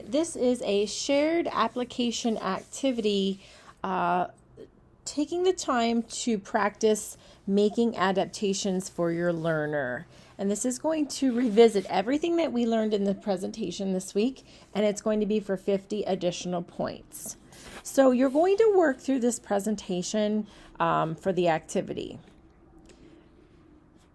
This is a shared application activity, taking the time to practice making adaptations for your learner. And this is going to revisit everything that we learned in the presentation this week, and it's going to be for 50 additional points. So you're going to work through this presentation for the activity.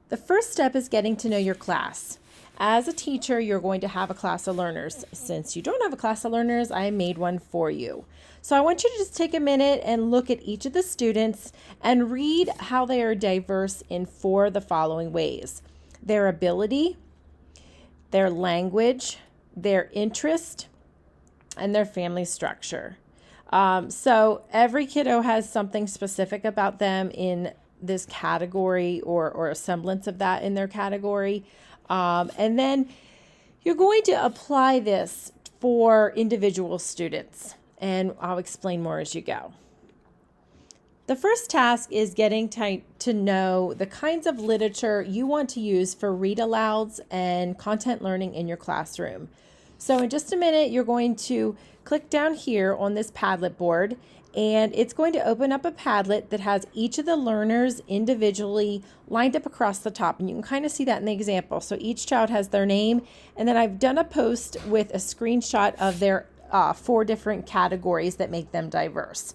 The first step is getting to know your class. As a teacher, you're going to have a class of learners. Since you don't have a class of learners, I made one for you. So I want you to just take a minute and look at each of the students and read how they are diverse in 4 of the following ways: their ability, their language, their interest, and their family structure. So every kiddo has something specific about them in this category or a semblance of that in their category. And then you're going to apply this for individual students, and I'll explain more as you go. The first task is getting to know the kinds of literature you want to use for read-alouds and content learning in your classroom. So in just a minute, you're going to click down here on this Padlet board, and it's going to open up a Padlet that has each of the learners individually lined up across the top. And you can kind of see that in the example. So each child has their name, and then I've done a post with a screenshot of their 4 different categories that make them diverse.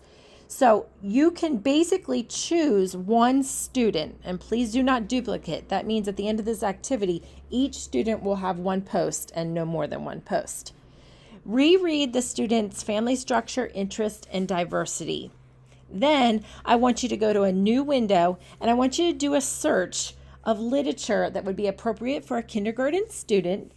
So you can basically choose one student, and please do not duplicate. That means at the end of this activity, each student will have one post and no more than one post. Reread the student's family structure, interest, and diversity. Then I want you to go to a new window, and I want you to do a search of literature that would be appropriate for a kindergarten student,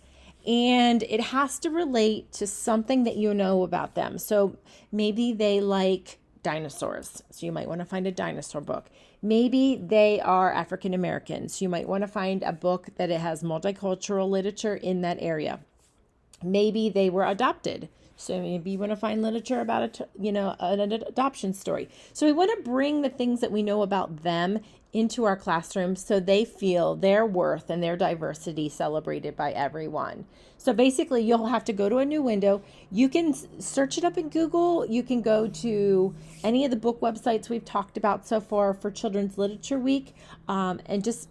and it has to relate to something that you know about them. So maybe they like dinosaurs, so you might want to find a dinosaur book. Maybe they are African Americans, so you might want to find a book that it has multicultural literature in that area. Maybe they were adopted, so maybe you want to find literature about an adoption story. So we want to bring the things that we know about them into our classroom so they feel their worth and their diversity celebrated by everyone. So basically, you'll have to go to a new window. You can search it up in Google. You can go to any of the book websites we've talked about so far for Children's Literature Week, and just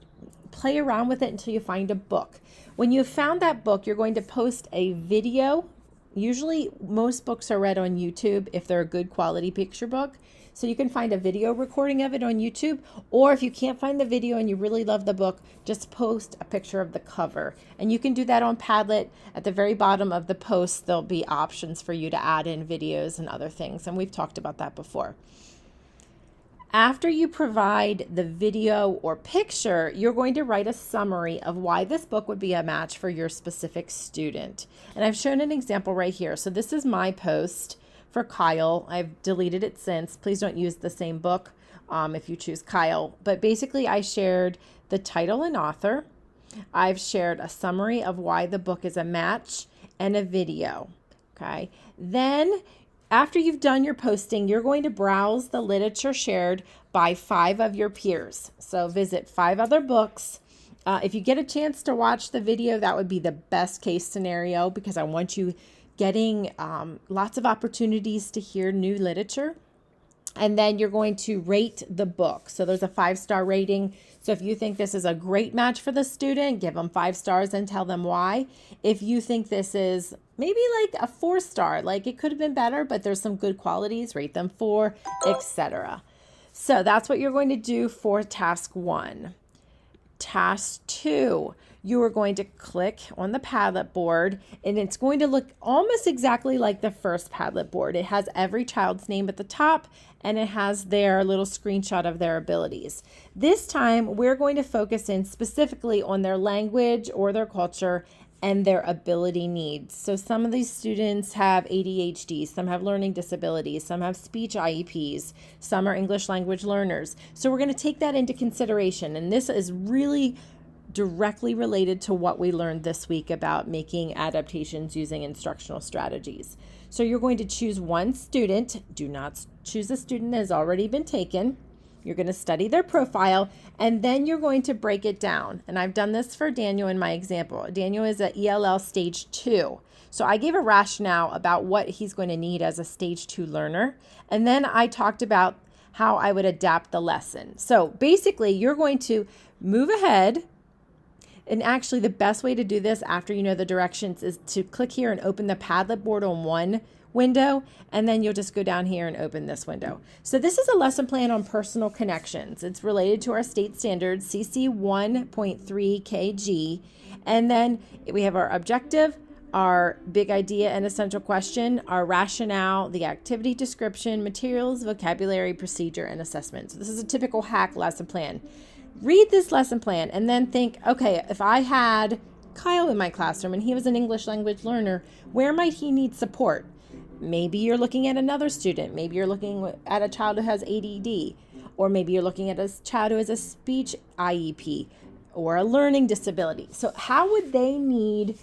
play around with it until you find a book. When you've found that book, you're going to post a video. Usually, most books are read on YouTube if they're a good quality picture book. So you can find a video recording of it on YouTube, or if you can't find the video and you really love the book, just post a picture of the cover. And you can do that on Padlet. At the very bottom of the post, there'll be options for you to add in videos and other things, and we've talked about that before. After you provide the video or picture, you're going to write a summary of why this book would be a match for your specific student. And I've shown an example right here. So this is my post for Kyle. I've deleted it since. Please don't use the same book if you choose Kyle. But basically, I shared the title and author. I've shared a summary of why the book is a match and a video. Okay. Then after you've done your posting, you're going to browse the literature shared by 5 of your peers. So visit 5 other books. If you get a chance to watch the video, that would be the best case scenario, because I want you getting lots of opportunities to hear new literature. And then you're going to rate the book. So there's a 5-star rating. So if you think this is a great match for the student, give them 5 stars and tell them why. If you think this is maybe like a 4-star, like it could have been better, but there's some good qualities, rate them 4, etc. So that's what you're going to do for task 1. Task 2, you are going to click on the Padlet board, and it's going to look almost exactly like the first Padlet board. It has every child's name at the top, and it has their little screenshot of their abilities. This time, we're going to focus in specifically on their language or their culture and their ability needs. So some of these students have ADHD, some have learning disabilities, some have speech IEPs, some are English language learners. So we're going to take that into consideration, and this is really directly related to what we learned this week about making adaptations using instructional strategies. So you're going to choose one student. Do not choose a student that has already been taken. You're going to study their profile, and then you're going to break it down. And I've done this for Daniel in my example. Daniel is at ELL stage 2. So I gave a rationale about what he's going to need as a stage 2 learner. And then I talked about how I would adapt the lesson. So basically, you're going to move ahead. And actually, the best way to do this after you know the directions is to click here and open the Padlet board on one window, and then you'll just go down here and open this window. So this is a lesson plan on personal connections. It's related to our state standards, CC 1.3 KG. And then we have our objective, our big idea and essential question, our rationale, the activity description, materials, vocabulary, procedure, and assessment. So this is a typical hack lesson plan. Read this lesson plan and then think, okay, if I had Kyle in my classroom and he was an English language learner, where might he need support? Maybe you're looking at another student. Maybe you're looking at a child who has ADD, or maybe you're looking at a child who has a speech IEP or a learning disability. So how would they need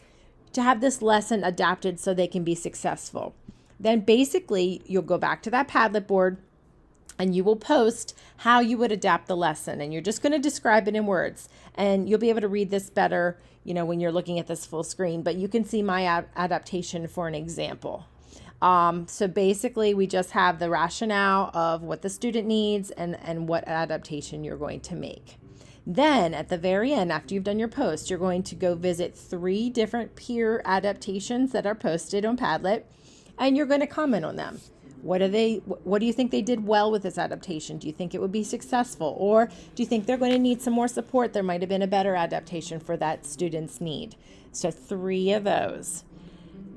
to have this lesson adapted so they can be successful? Then basically you'll go back to that Padlet board and you will post how you would adapt the lesson. And you're just going to describe it in words. And you'll be able to read this better, when you're looking at this full screen. But you can see my adaptation for an example. So basically, we just have the rationale of what the student needs and what adaptation you're going to make. Then at the very end, after you've done your post, you're going to go visit 3 different peer adaptations that are posted on Padlet, and you're going to comment on them. What do you think they did well with this adaptation? Do you think it would be successful? Or do you think they're going to need some more support? There might have been a better adaptation for that student's need. So 3 of those.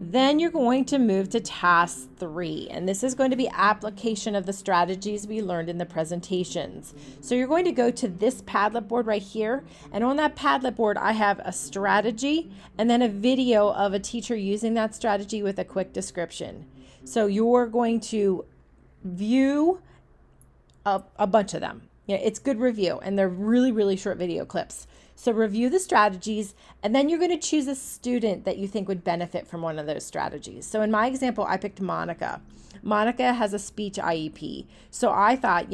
Then you're going to move to task 3, and this is going to be application of the strategies we learned in the presentations. So you're going to go to this Padlet board right here, and on that Padlet board I have a strategy and then a video of a teacher using that strategy with a quick description. So you're going to view a bunch of them. It's good review, and they're really, really short video clips. So review the strategies, and then you're going to choose a student that you think would benefit from one of those strategies. So in my example, I picked Monica. Monica has a speech IEP. So I thought,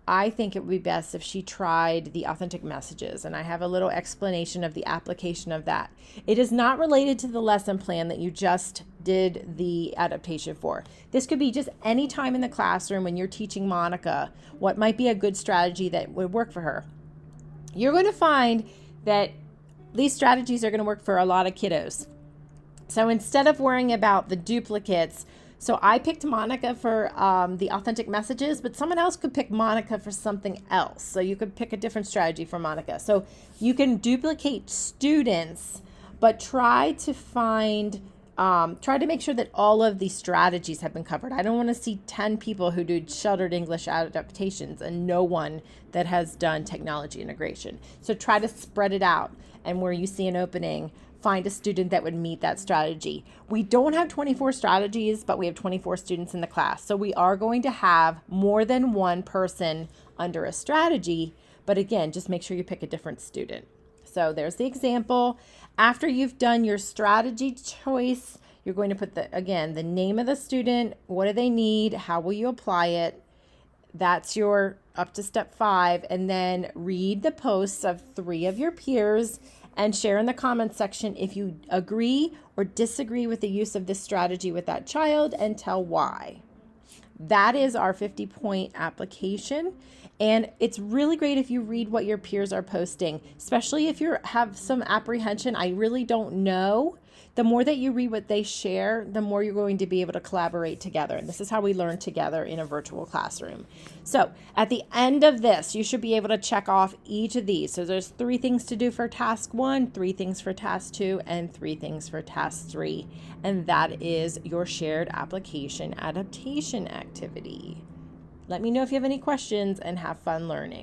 I think it would be best if she tried the authentic messages, and I have a little explanation of the application of that. It is not related to the lesson plan that you just did the adaptation for. This could be just any time in the classroom when you're teaching Monica what might be a good strategy that would work for her. You're going to find that these strategies are going to work for a lot of kiddos. So instead of worrying about the duplicates, so I picked Monica for the authentic messages, but someone else could pick Monica for something else. So you could pick a different strategy for Monica. So you can duplicate students, but try to make sure that all of these strategies have been covered. I don't want to see 10 people who do sheltered English adaptations and no one that has done technology integration. So try to spread it out, and where you see an opening, find a student that would meet that strategy. We don't have 24 strategies, but we have 24 students in the class. So we are going to have more than one person under a strategy, but again, just make sure you pick a different student. So there's the example. After you've done your strategy choice, you're going to put the name of the student, what do they need, how will you apply it? That's your up to step 5. And then read the posts of 3 of your peers and share in the comments section if you agree or disagree with the use of this strategy with that child, and tell why. That is our 50-point application. And it's really great if you read what your peers are posting, especially if you have some apprehension. I really don't know. The more that you read what they share, the more you're going to be able to collaborate together. And this is how we learn together in a virtual classroom. So at the end of this, you should be able to check off each of these. So there's 3 things to do for task 1, 3 things for task 2, and 3 things for task 3. And that is your shared application adaptation activity. Let me know if you have any questions, and have fun learning.